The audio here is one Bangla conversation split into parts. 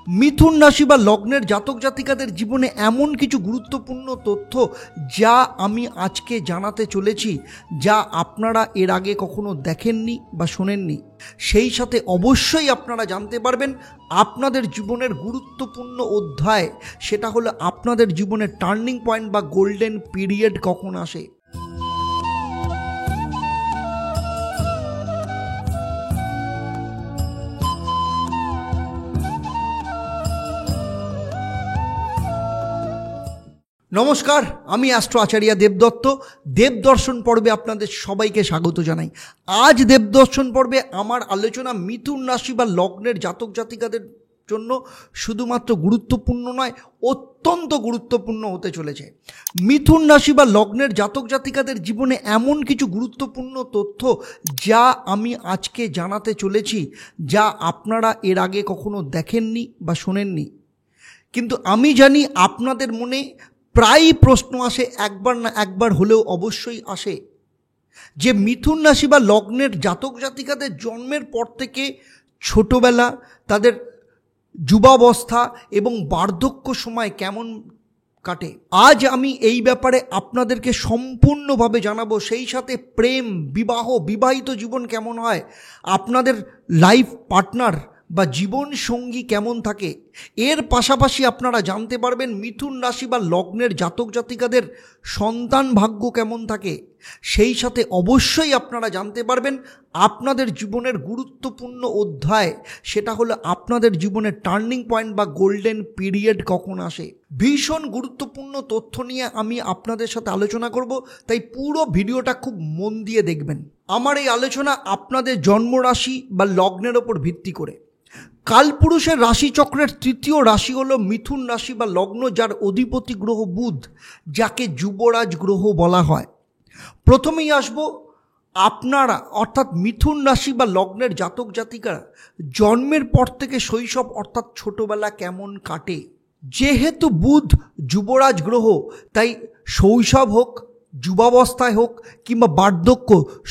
মিথুন রাশি বা লগ্নের জাতক জাতিকাদের জীবনে এমন কিছু গুরুত্বপূর্ণ তথ্য যা আমি আজকে জানাতে চলেছি, যা আপনারা এর আগে কখনো দেখেননি বা শোনেননি। সেই সাথে অবশ্যই আপনারা জানতে পারবেন আপনাদের জীবনের গুরুত্বপূর্ণ অধ্যায়, সেটা হলো আপনাদের জীবনের টার্নিং পয়েন্ট বা গোল্ডেন পিরিয়ড কখন আসে। নমস্কার, আমি অ্যাস্ট্রো আচার্য দেবদত্ত। দেবদর্শন পর্বে আপনাদের সবাইকে স্বাগত জানাই। আজ দেবদর্শন পর্বে আমার আলোচনা মিথুন রাশি বা লগ্নের জাতক জাতিকাদের জন্য শুধুমাত্র গুরুত্বপূর্ণ নয়, অত্যন্ত গুরুত্বপূর্ণ হতে চলেছে। মিথুন রাশি বা লগ্নের জাতক জাতিকাদের জীবনে এমন কিছু গুরুত্বপূর্ণ তথ্য যা আমি আজকে জানাতে চলেছি, যা আপনারা এর আগে কখনো দেখেননি বা শোনেননি। কিন্তু আমি জানি আপনাদের মনে প্রায়ই প্রশ্ন আসে, একবার না একবার হলেও অবশ্যই আসে, যে মিথুন রাশি বা লগ্নের জাতক জাতিকাদের জন্মের পর থেকে ছোটবেলা, তাদের যুবাবস্থা এবং বার্ধক্য সময় কেমন কাটে। আজ আমি এই ব্যাপারে আপনাদেরকে সম্পূর্ণভাবে জানাবো। সেই সাথে প্রেম, বিবাহিত জীবন কেমন হয়, আপনাদের লাইফ পার্টনার বা জীবন সঙ্গী কেমন থাকে। এর পাশাপাশি আপনারা জানতে পারবেন মিথুন রাশি বা লগ্নের জাতক জাতিকাদের সন্তান ভাগ্য কেমন থাকে। সেই সাথে অবশ্যই আপনারা জানতে পারবেন আপনাদের জীবনের গুরুত্বপূর্ণ অধ্যায়, সেটা হলো আপনাদের জীবনের টার্নিং পয়েন্ট বা গোল্ডেন পিরিয়ড কখন আসে। ভীষণ গুরুত্বপূর্ণ তথ্য নিয়ে আমি আপনাদের সাথে আলোচনা করব, তাই পুরো ভিডিওটা খুব মন দিয়ে দেখবেন। আমার এই আলোচনা আপনাদের জন্মরাশি বা লগ্নের ওপর ভিত্তি করে। কালপুরুষের রাশিচক্রের তৃতীয় রাশি হলো মিথুন রাশি বা লগ্ন, যার অধিপতি গ্রহ বুধ, যাকে যুবরাজ গ্রহ বলা হয়। প্রথমেই আসবো আপনারা, অর্থাৎ মিথুন রাশি বা লগ্নের জাতক জাতিকারা জন্মের পর থেকে শৈশব অর্থাৎ ছোটবেলা কেমন কাটে। যেহেতু বুধ যুবরাজ গ্রহ, তাই শৈশব হোক, যুবাবস্থায় হোক কিংবা বার্ধক্য,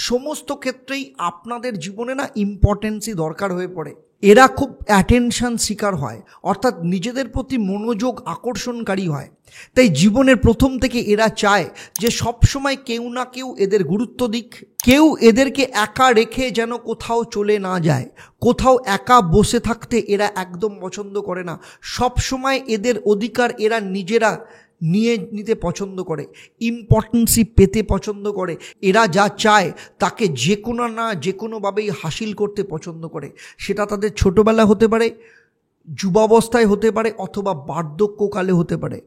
সমস্ত ক্ষেত্রেই আপনাদের জীবনে ইম্পর্টেন্সই দরকার হয়ে পড়ে। এরা খুব অ্যাটেনশন সিকার হয়, অর্থাৎ নিজেদের প্রতি মনোযোগ আকর্ষণকারী হয়। তাই জীবনের প্রথম থেকে এরা চায় যে সবসময় কেউ না কেউ এদের গুরুত্ব দিক, কেউ এদেরকে একা রেখে যেন কোথাও চলে না যায়। কোথাও একা বসে থাকতে এরা একদম পছন্দ করে না। সবসময় এদের অধিকার এরা নিজেরা নিতে পছন্দ করে, ইম্পর্টেন্সি পেতে পছন্দ করে। এরা যা চায় তাকে যে কোনোভাবেই হাসিল করতে পছন্দ করে। সেটা তাদের ছোটবেলা হতে পারে, যুবাবস্থায় হতে পারে, অথবা বার্ধক্যকালে হতে পারে।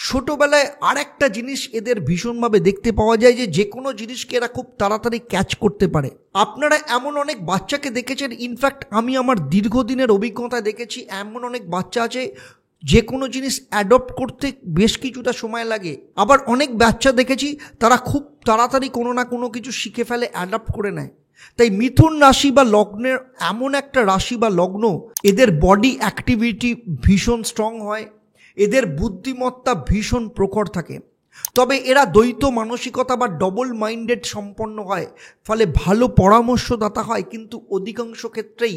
ছোটবেলায় আরেকটা জিনিস এদের ভীষণভাবে দেখতে পাওয়া যায়, যে কোনো জিনিসকে এরা খুব তাড়াতাড়ি ক্যাচ করতে পারে। আপনারা এমন অনেক বাচ্চাকে দেখেছেন, ইনফ্যাক্ট আমি আমার দীর্ঘদিনের অভিজ্ঞতায় দেখেছি, এমন অনেক বাচ্চা আছে যে কোনো জিনিস অ্যাডপ্ট করতে বেশ কিছুটা সময় লাগে। আবার অনেক বাচ্চা দেখেছি তারা খুব তাড়াতাড়ি কোনো না কোনো কিছু শিখে ফেলে, অ্যাডপ্ট করে নেয়। তাই মিথুন রাশি বা লগ্নের এমন একটা রাশি বা লগ্ন, এদের বডি অ্যাক্টিভিটি ভীষণ স্ট্রং হয়, এদের বুদ্ধিমত্তা ভীষণ প্রখর থাকে। তবে এরা দ্বৈত মানসিকতা বা ডবল মাইন্ডেড সম্পন্ন হয়, ফলে ভালো পরামর্শদাতা হয়, কিন্তু অধিকাংশ ক্ষেত্রেই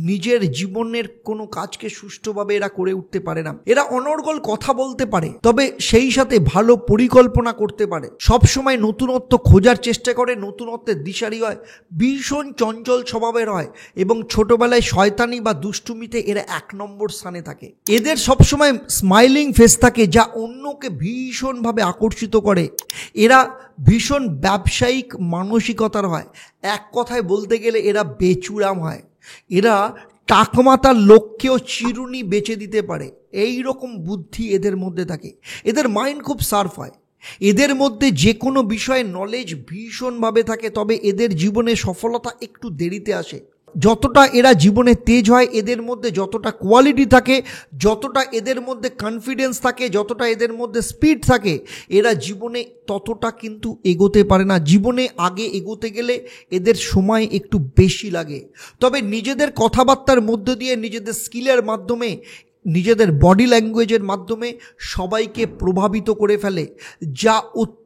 নিজের জীবনের কোনো কাজকে সুষ্ঠুভাবে এরা করে উঠতে পারে না। এরা অনর্গল কথা বলতে পারে, তবে সেই সাথে ভালো পরিকল্পনা করতে পারে, সবসময় নতুনত্ব খোঁজার চেষ্টা করে, নতুনত্বের দিশারি হয়, ভীষণ চঞ্চল স্বভাবের হয় এবং ছোটবেলায় শয়তানি বা দুষ্টুমিতে এরা 1 নম্বর স্থানে থাকে। এদের সবসময় স্মাইলিং ফেস থাকে, যা অন্যকে ভীষণভাবে আকর্ষিত করে। এরা ভীষণ ব্যবসায়িক মানসিকতার হয়, এক কথায় বলতে গেলে এরা বেচুরাম হয়। এরা টাকমাতার লোককেও চিরুনি বেচে দিতে পারে, এই রকম বুদ্ধি এদের মধ্যে থাকে। এদের মাইন্ড খুব শার্প হয়, এদের মধ্যে যে কোনো বিষয়ে নলেজ ভীষণভাবে থাকে। তবে এদের জীবনে সফলতা একটু দেরিতে আসে। যতটা এরা জীবনে তেজ হয়, এদের মধ্যে যতটা কোয়ালিটি থাকে, যতটা এদের মধ্যে কনফিডেন্স থাকে, যতটা এদের মধ্যে স্পিড থাকে, এরা জীবনে ততটা কিন্তু এগোতে পারে না। জীবনে আগে এগোতে গেলে এদের সময় একটু বেশি লাগে। তবে নিজেদের কথাবার্তার মধ্য দিয়ে, নিজেদের স্কিলের মাধ্যমে, নিজেদের বডি ল্যাঙ্গুয়েজের মাধ্যমে সবাইকে প্রভাবিত করে ফেলে, যা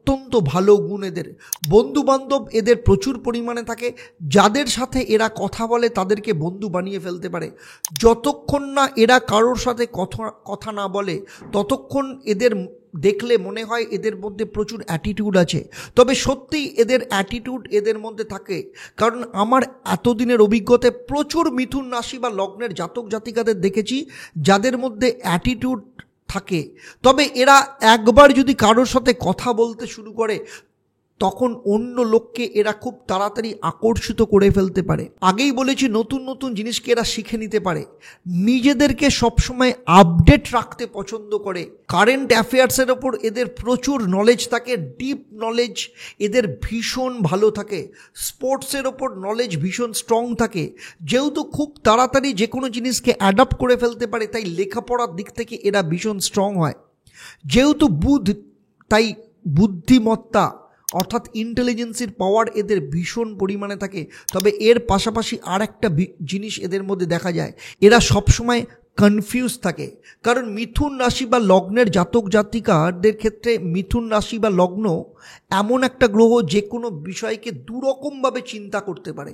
অত্যন্ত ভালো গুণ এদের। বন্ধুবান্ধব এদের প্রচুর পরিমাণে থাকে, যাদের সাথে এরা কথা বলে তাদেরকে বন্ধু বানিয়ে ফেলতে পারে। যতক্ষণ না এরা কারোর সাথে কথা না বলে ততক্ষণ এদের দেখলে মনে হয় এদের মধ্যে প্রচুর অ্যাটিটিউড আছে। তবে সত্যিই এদের অ্যাটিটিউড এদের মধ্যে থাকে, কারণ আমার এতদিনের অভিজ্ঞতায় প্রচুর মিথুন রাশি বা লগ্নের জাতক জাতিকাদের দেখেছি যাদের মধ্যে অ্যাটিটিউড থাকে। তবে এরা একবার যদি কারোর সাথে কথা বলতে শুরু করে তখন অন্য লোককে এরা খুব তাড়াতাড়ি আকর্ষিত করে ফেলতে পারে। আগেই বলেছি নতুন নতুন জিনিসকে এরা শিখে নিতে পারে, নিজেদেরকে সবসময় আপডেট রাখতে পছন্দ করে। কারেন্ট অ্যাফেয়ার্সের ওপর এদের প্রচুর নলেজ থাকে, ডিপ নলেজ এদের ভীষণ ভালো থাকে। স্পোর্টসের ওপর নলেজ ভীষণ স্ট্রং থাকে। যেহেতু খুব তাড়াতাড়ি যে কোনো জিনিসকে অ্যাডাপ্ট করে ফেলতে পারে তাই লেখাপড়ার দিক থেকে এরা ভীষণ স্ট্রং হয়। যেহেতু তাই বুদ্ধিমত্তা অর্থাৎ ইন্টেলিজেন্সির পাওয়ার এদের ভীষণ পরিমাণে থাকে। তবে এর পাশাপাশি আর একটা জিনিস এদের মধ্যে দেখা যায়, এরা সবসময় কনফিউজ থাকে। কারণ মিথুন রাশি বা লগ্নের জাতক জাতিকাদের ক্ষেত্রে মিথুন রাশি বা লগ্ন এমন একটা গ্রহ যে কোনো বিষয়কে দুরকমভাবে চিন্তা করতে পারে।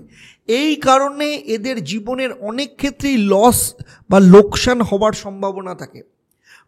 এই কারণে এদের জীবনের অনেক ক্ষেত্রেই লস বা লোকসান হওয়ার সম্ভাবনা থাকে।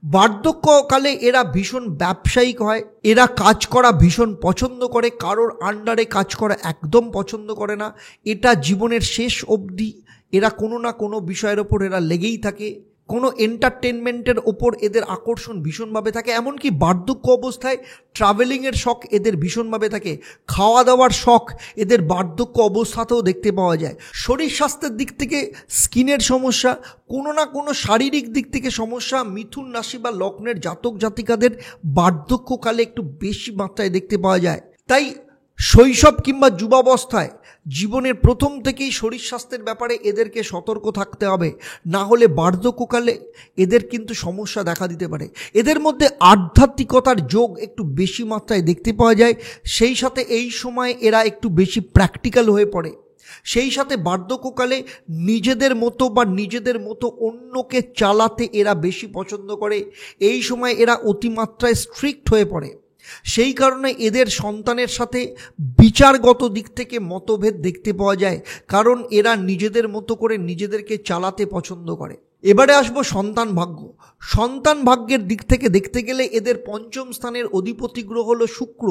বার্ধক্যকালে এরা ভীষণ ব্যবসায়িক হয়, এরা কাজ করা ভীষণ পছন্দ করে, কারোর আন্ডারে কাজ করা একদম পছন্দ করে না। এটা জীবনের শেষ অবধি এরা কোনো না কোনো বিষয়ের ওপর এরা লেগেই থাকে। কোনো এন্টারটেনমেন্টের ওপর এদের আকর্ষণ ভীষণভাবে থাকে। এমনকি বার্ধক্য অবস্থায় ট্রাভেলিংয়ের শখ এদের ভীষণভাবে থাকে। খাওয়া দাওয়ার শখ এদের বার্ধক্য অবস্থাতেও দেখতে পাওয়া যায়। শরীর স্বাস্থ্যের দিক থেকে স্কিনের সমস্যা, কোনো না কোনো শারীরিক দিক থেকে সমস্যা মিথুন রাশি বা লগ্নের জাতক জাতিকাদের বার্ধক্যকালে একটু বেশি মাত্রায় দেখতে পাওয়া যায়। তাই শৈশব কিংবা যুবাবস্থায় জীবনের প্রথম থেকেই শরীর স্বাস্থ্যের ব্যাপারে এদেরকে সতর্ক থাকতে হবে, না হলে বার্ধক্যকালে এদের কিন্তু সমস্যা দেখা দিতে পারে। এদের মধ্যে আধ্যাত্মিকতার যোগ একটু বেশি মাত্রায় দেখতে পাওয়া যায়। সেই সাথে এই সময় এরা একটু বেশি প্র্যাকটিক্যাল হয়ে পড়ে। সেই সাথে বার্ধক্যকালে নিজেদের মতো অন্যকে চালাতে এরা বেশি পছন্দ করে। এই সময় এরা অতিমাত্রায় স্ট্রিক্ট হয়ে পড়ে। সেই কারণে এদের সন্তানের সাথে বিচারগত দিক থেকে মতভেদ দেখতে পাওয়া যায়, কারণ এরা নিজেদের মতো করে নিজেদেরকে চালাতে পছন্দ করে। এবারে আসবো সন্তান ভাগ্য। সন্তান ভাগ্যের দিক থেকে দেখতে গেলে এদের পঞ্চম স্থানের অধিপতি গ্রহ হলো শুক্র।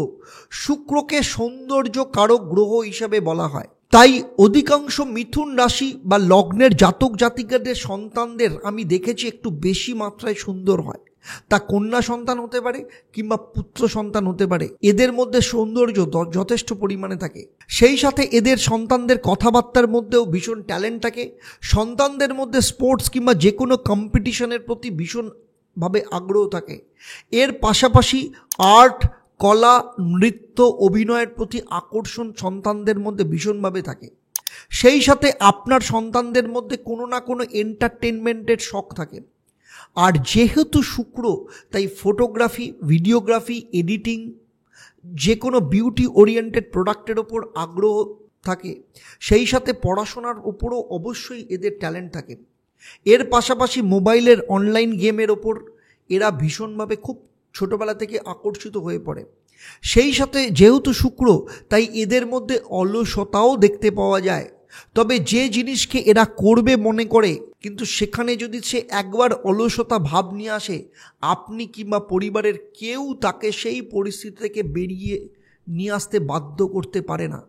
শুক্রকে সৌন্দর্য কারক গ্রহ হিসাবে বলা হয়। তাই অধিকাংশ মিথুন রাশি বা লগ্নের জাতক জাতিকাদের সন্তানদের আমি দেখেছি একটু বেশি মাত্রায় সুন্দর হয়। তা কন্যা সন্তান হতে পারে কিংবা পুত্র সন্তান হতে পারে, এদের মধ্যে সৌন্দর্য যথেষ্ট পরিমাণে থাকে। সেই সাথে এদের সন্তানদের কথাবার্তার মধ্যেও ভীষণ ট্যালেন্ট থাকে। সন্তানদের মধ্যে স্পোর্টস কিংবা যে কোনো কম্পিটিশনের প্রতি ভীষণভাবে আগ্রহ থাকে। এর পাশাপাশি আর্ট, কলা, নৃত্য, অভিনয়ের প্রতি আকর্ষণ সন্তানদের মধ্যে ভীষণভাবে থাকে। সেই সাথে আপনার সন্তানদের মধ্যে কোনো না কোনো এন্টারটেনমেন্টের শখ থাকে। আর যেহেতু শুক্র, তাই ফটোগ্রাফি, ভিডিওগ্রাফি, এডিটিং, যে কোনো বিউটি ওরিয়েন্টেড প্রোডাক্টের ওপর আগ্রহ থাকে। সেই সাথে পড়াশোনার ওপরও অবশ্যই এদের ট্যালেন্ট থাকে। এর পাশাপাশি মোবাইলের অনলাইন গেমের ওপর এরা ভীষণভাবে খুব ছোটোবেলা থেকে আকর্ষিত হয়ে পড়ে। সেই সাথে যেহেতু শুক্র, তাই এদের মধ্যে অলসতাও দেখতে পাওয়া যায়। তবে যে জিনিসকে এরা করবে মনে করে, কিন্তু সেখানে যদি সে একবার অলসতা ভাব নিয়ে আসে, আপনি কিংবা পরিবারের কেউ তাকে সেই পরিস্থিতি থেকে বেরিয়ে নিয়ে আসতে বাধ্য করতে পারে না।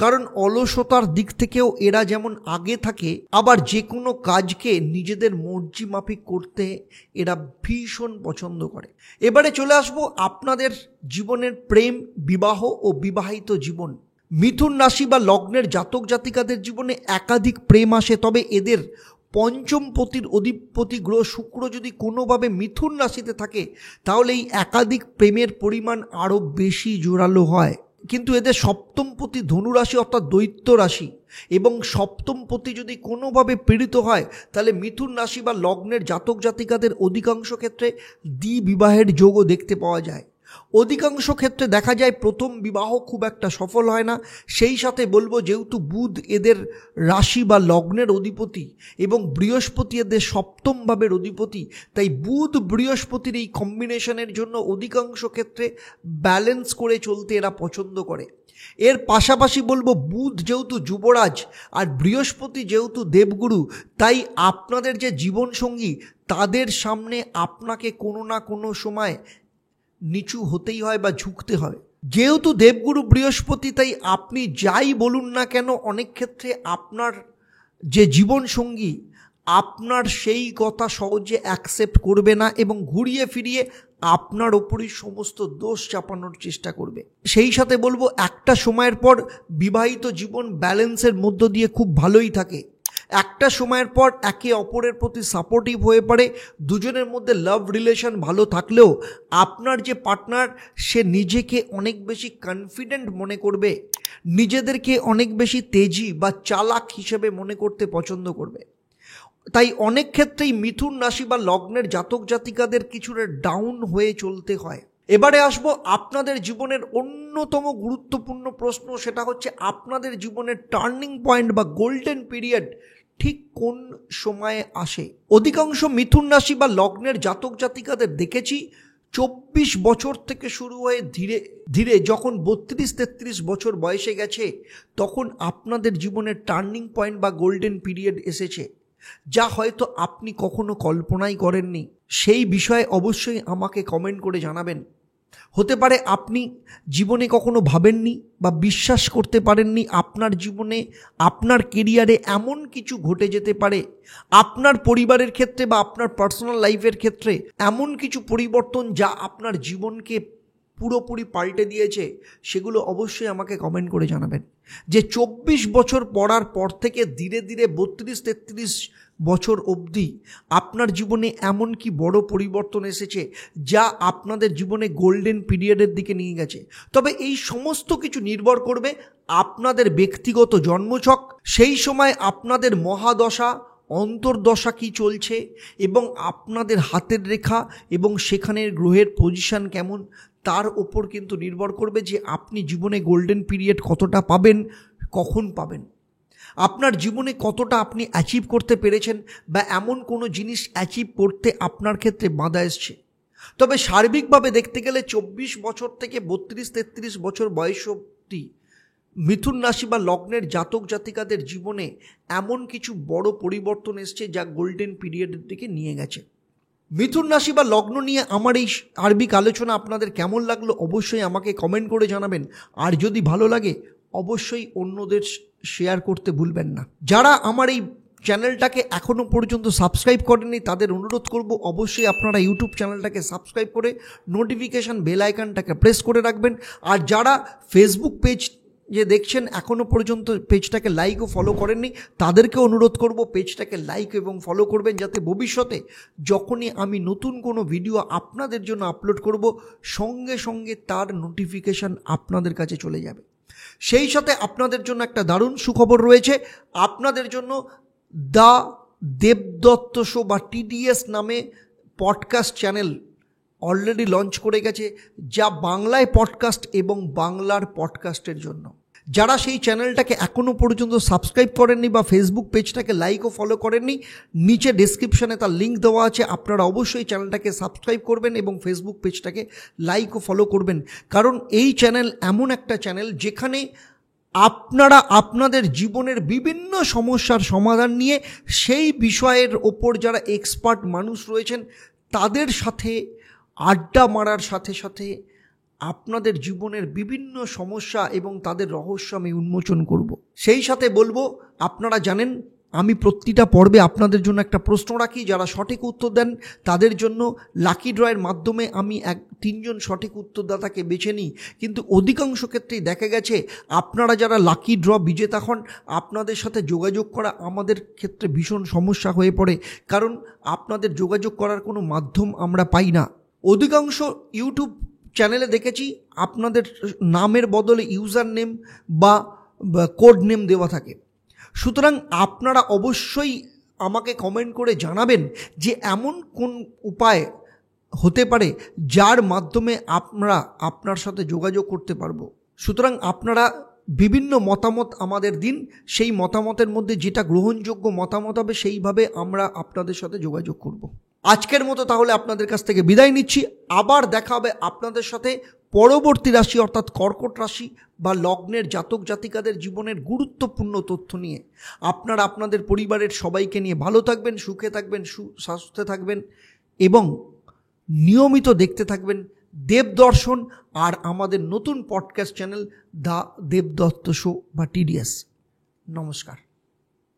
কারণ অলসতার দিক থেকেও এরা যেমন আগে থাকে, আবার যে কোনো কাজকে নিজেদের মর্জি মাফিক করতে এরা ভীষণ পছন্দ করে। এবারে চলে আসবো আপনাদের জীবনের প্রেম, বিবাহ ও বিবাহিত জীবন। মিথুন রাশি বা লগ্নের জাতক জাতিকাদের জীবনে একাধিক প্রেম আসে। তবে এদের পঞ্চম পতির অধিপতি গ্রহ শুক্র যদি কোনোভাবে মিথুন রাশিতে থাকে, তাহলে এই একাধিক প্রেমের পরিমাণ আরও বেশি জোরালো হয়। কিন্তু এদের সপ্তম পতি ধনু রাশি অর্থাৎ দৈত্য রাশি, এবং সপ্তম পতি যদি কোনোভাবে পীড়িত হয়, তাহলে মিথুন রাশি বা লগ্নের জাতক জাতিকাদের অধিকাংশ ক্ষেত্রে দ্বিবিবাহের যোগও দেখতে পাওয়া যায়। অধিকাংশ ক্ষেত্রে দেখা যায় প্রথম বিবাহ খুব একটা সফল হয় না। সেই সাথে বলবো, যেহেতু বুধ এদের রাশি বা লগ্নের অধিপতি এবং বৃহস্পতি এদের সপ্তম ভাবের অধিপতি, তাই বুধ বৃহস্পতির এই কম্বিনেশনের জন্য অধিকাংশ ক্ষেত্রে ব্যালেন্স করে চলতে এরা পছন্দ করে। এর পাশাপাশি বলবো, বুধ যেহেতু যুবরাজ আর বৃহস্পতি যেহেতু দেবগুরু, তাই আপনাদের যে জীবনসঙ্গী তাদের সামনে আপনাকে কোনো না কোনো সময় নিচু হতেই হয় বা ঝুঁকতে হয়। যেহেতু দেবগুরু বৃহস্পতি, তাই আপনি যাই বলুন না কেন, অনেক ক্ষেত্রে আপনার যে জীবনসঙ্গী আপনার সেই কথা সহজে অ্যাকসেপ্ট করবে না এবং ঘুরিয়ে ফিরিয়ে আপনার ওপরই সমস্ত দোষ চাপানোর চেষ্টা করবে। সেই সাথে বলবো, একটা সময়ের পর বিবাহিত জীবন ব্যালেন্সের মধ্য দিয়ে খুব ভালোই থাকে। একটা সময়ের পর একে অপরের প্রতি সাপোর্টিভ হয়ে পড়ে। দুজনের মধ্যে লাভ রিলেশন ভালো থাকলেও আপনার যে পার্টনার সে নিজেকে অনেক বেশি কনফিডেন্ট মনে করবে, নিজেদেরকে অনেক বেশি তেজি বা চালাক হিসেবে মনে করতে পছন্দ করবে। তাই অনেক ক্ষেত্রেই মিথুন রাশি বা লগ্নের জাতক জাতিকাদের কিছুটা ডাউন হয়ে চলতে হয়। এবারে আসবো আপনাদের জীবনের অন্যতম গুরুত্বপূর্ণ প্রশ্ন, সেটা হচ্ছে আপনাদের জীবনের টার্নিং পয়েন্ট বা গোল্ডেন পিরিয়ড ঠিক কোন সময়ে আসে। অধিকাংশ মিথুন রাশি বা লগ্নের জাতক জাতিকাদের দেখেছি 24 বছর থেকে শুরু হয়ে ধীরে ধীরে যখন 32-33 বছর বয়সে গেছে, তখন আপনাদের জীবনের টার্নিং পয়েন্ট বা গোল্ডেন পিরিয়ড এসেছে, যা হয়তো আপনি কখনো কল্পনাই করেননি। সেই বিষয়ে অবশ্যই আমাকে কমেন্ট করে জানাবেন। হতে পারে আপনি জীবনে কখনো ভাবেননি বা বিশ্বাস করতে পারেননি আপনার জীবনে, আপনার কেরিয়ারে এমন কিছু ঘটে যেতে পারে, আপনার পরিবারের ক্ষেত্রে বা আপনার পার্সোনাল লাইফের ক্ষেত্রে এমন কিছু পরিবর্তন যা আপনার জীবনকে পুরোপুরি পাল্টে দিয়েছে। সেগুলো অবশ্যই আমাকে কমেন্ট করে জানাবেন। যে 24 বছর পড়ার পর থেকে ধীরে ধীরে 32-33 বছর অবধি আপনার জীবনে এমন কি বড় পরিবর্তন এসেছে যা আপনাদের জীবনে গোল্ডেন পিরিয়ডের দিকে নিয়ে গেছে। তবে এই সমস্ত কিছু নির্ভর করবে আপনাদের ব্যক্তিগত জন্মছক, সেই সময় আপনাদের মহাদশা অন্তর্দশা কি চলছে এবং আপনাদের হাতের রেখা এবং সেখানের গ্রহের পজিশন কেমন, তার ওপর কিন্তু নির্ভর করবে যে আপনি জীবনে গোল্ডেন পিরিয়ড কতটা পাবেন, কখন পাবেন, আপনার জীবনে কতটা আপনি অ্যাচিভ করতে পেরেছেন বা এমন কোনো জিনিস অ্যাচিভ করতে আপনার ক্ষেত্রে বাধা এসছে। তবে সার্বিকভাবে দেখতে গেলে 24 বছর থেকে 32-33 বছর বয়স অবধি মিথুন রাশি বা লগ্নের জাতক জাতিকাদের জীবনে এমন কিছু বড় পরিবর্তন এসছে যা গোল্ডেন পিরিয়ডের দিকে নিয়ে গেছে। মিথুন রাশি বা লগ্ন নিয়ে আমার এই সার্বিক আলোচনা আপনাদের কেমন লাগলো অবশ্যই আমাকে কমেন্ট করে জানাবেন। আর যদি ভালো লাগে অবশ্যই অন্যদের শেয়ার করতে ভুলবেন না। যারা আমার এই চ্যানেলটাকে এখনও পর্যন্ত সাবস্ক্রাইব করেননি তাদের অনুরোধ করব অবশ্যই আপনারা ইউটিউব চ্যানেলটাকে সাবস্ক্রাইব করে নোটিফিকেশান বেল আইকনটাকে প্রেস করে রাখবেন। আর যারা ফেসবুক পেজ যে দেখছেন এখনও পর্যন্ত পেজটাকে লাইক ও ফলো করেননি তাদেরকে অনুরোধ করব পেজটাকে লাইক এবং ফলো করবেন, যাতে ভবিষ্যতে যখনই আমি নতুন কোনো ভিডিও আপনাদের জন্য আপলোড করব সঙ্গে সঙ্গে তার নোটিফিকেশান আপনাদের কাছে চলে যাবে। সেই সাথে আপনাদের জন্য একটা দারুণ সুখবর রয়েছে। আপনাদের জন্য দ্য দেবদত্ত শো বা TDS নামে পডকাস্ট চ্যানেল অলরেডি লঞ্চ করে গেছে, যা বাংলায় পডকাস্ট এবং বাংলার পডকাস্টের জন্য। যারা সেই চ্যানেলটাকে এখনও পর্যন্ত সাবস্ক্রাইব করেননি বা ফেসবুক পেজটাকে লাইক ও ফলো করেননি, নিচে ডেসক্রিপশানে তার লিঙ্ক দেওয়া আছে, আপনারা অবশ্যই চ্যানেলটাকে সাবস্ক্রাইব করবেন এবং ফেসবুক পেজটাকে লাইক ও ফলো করবেন। কারণ এই চ্যানেল এমন একটা চ্যানেল যেখানে আপনারা আপনাদের জীবনের বিভিন্ন সমস্যার সমাধান নিয়ে সেই বিষয়ের ওপর যারা এক্সপার্ট মানুষ রয়েছেন তাদের সাথে আড্ডা মারার সাথে সাথে আপনাদের জীবনের বিভিন্ন সমস্যা এবং তাদের রহস্য আমি উন্মোচন করব। সেই সাথে বলবো, আপনারা জানেন আমি প্রতিটা পর্বে আপনাদের জন্য একটা প্রশ্ন রাখি, যারা সঠিক উত্তর দেন তাদের জন্য লাকি ড্রয়ের মাধ্যমে আমি 3জন সঠিক উত্তরদাতাকে বেছে নিই। কিন্তু অধিকাংশ ক্ষেত্রেই দেখা গেছে আপনারা যারা লাকি ড্র বিজেতা হন আপনাদের সাথে যোগাযোগ করা আমাদের ক্ষেত্রে ভীষণ সমস্যা হয়ে পড়ে, কারণ আপনাদের যোগাযোগ করার কোনো মাধ্যম আমরা পাই না। অধিকাংশ ইউটিউব চ্যানেলে দেখেছি আপনাদের নামের বদলে ইউজার নেম বা কোড নেম দেওয়া থাকে। সুতরাং আপনারা অবশ্যই আমাকে কমেন্ট করে জানাবেন যে এমন কোন উপায় হতে পারে যার মাধ্যমে আমরা আপনার সাথে যোগাযোগ করতে পারবো। সুতরাং আপনারা বিভিন্ন মতামত আমাদের দিন, সেই মতামতের মধ্যে যেটা গ্রহণযোগ্য মতামত হবে সেইভাবে আমরা আপনাদের সাথে যোগাযোগ করব। আজকের মতো তাহলে আপনাদের কাছ থেকে বিদায় নিচ্ছি। আবার দেখা হবে আপনাদের সাথে পরবর্তী রাশি অর্থাৎ কর্কট রাশি বা লগ্নের জাতক জাতিকাদের জীবনের গুরুত্বপূর্ণ তথ্য নিয়ে। আপনারা আপনাদের পরিবারের সবাইকে নিয়ে ভালো থাকবেন, সুখে থাকবেন, সুস্বাস্থ্যে থাকবেন এবং নিয়মিত দেখতে থাকবেন দেবদর্শন আর আমাদের নতুন podcast channel the Debdutta show বা TDS। নমস্কার।